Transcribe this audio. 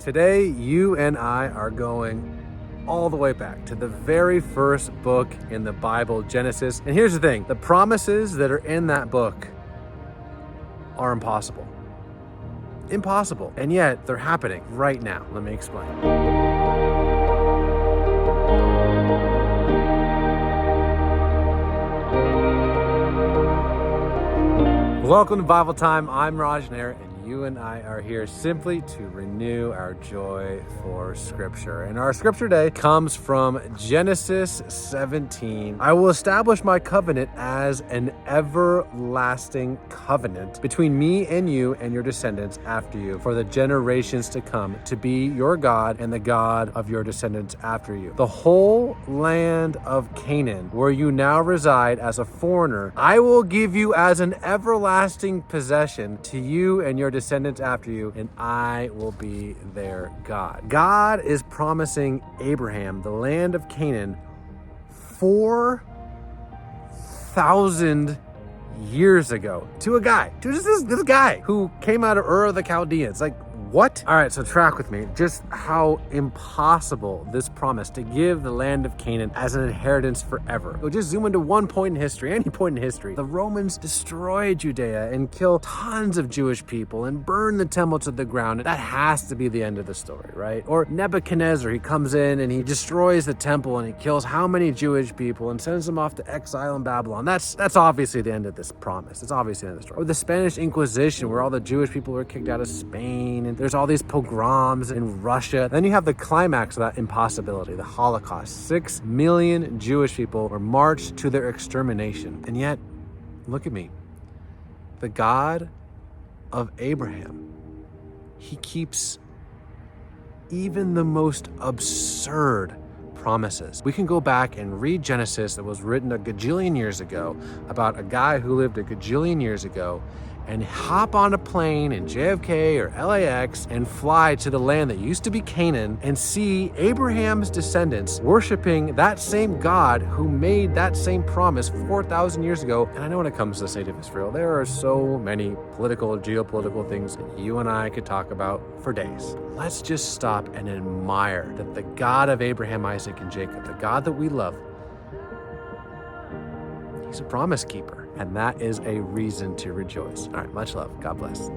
Today, you and I are going all the way back to the very first book in the Bible, Genesis. And here's the thing, the promises that are in that book are impossible. Impossible. And yet they're happening right now. Let me explain. Welcome to Bible Time. I'm Rajner, and you and I are here simply to renew our joy for Scripture. And our Scripture today comes from Genesis 17. I will establish my covenant as an everlasting covenant between me and you and your descendants after you for the generations to come, to be your God and the God of your descendants after you. The whole land of Canaan, where you now reside as a foreigner, I will give you as an everlasting possession to you and your descendants after you, and I will be their God. God is promising Abraham the land of Canaan 4,000 years ago to a guy, to this guy who came out of Ur of the Chaldeans. Like, what? All right, so track with me just how impossible this promise to give the land of Canaan as an inheritance forever. We'll just zoom into one point in history, any point in history. The Romans destroyed Judea and killed tons of Jewish people and burned the temple to the ground. That has to be the end of the story, right? Or Nebuchadnezzar, he comes in and he destroys the temple and he kills how many Jewish people and sends them off to exile in Babylon. That's obviously the end of this promise. It's obviously the end of the story. Or the Spanish Inquisition, where all the Jewish people were kicked out of Spain, and there's all these pogroms in Russia. Then you have the climax of that impossibility, the Holocaust. 6 million Jewish people were marched to their extermination. And yet, look at me. The God of Abraham, he keeps even the most absurd promises. We can go back and read Genesis that was written a gajillion years ago about a guy who lived a gajillion years ago, and hop on a plane in JFK or LAX and fly to the land that used to be Canaan and see Abraham's descendants worshiping that same God who made that same promise 4,000 years ago. And I know when it comes to the state of Israel, there are so many political, geopolitical things that you and I could talk about for days. Let's just stop and admire that the God of Abraham, Isaac, and Jacob, the God that we love, he's a promise keeper. And that is a reason to rejoice. All right, much love. God bless.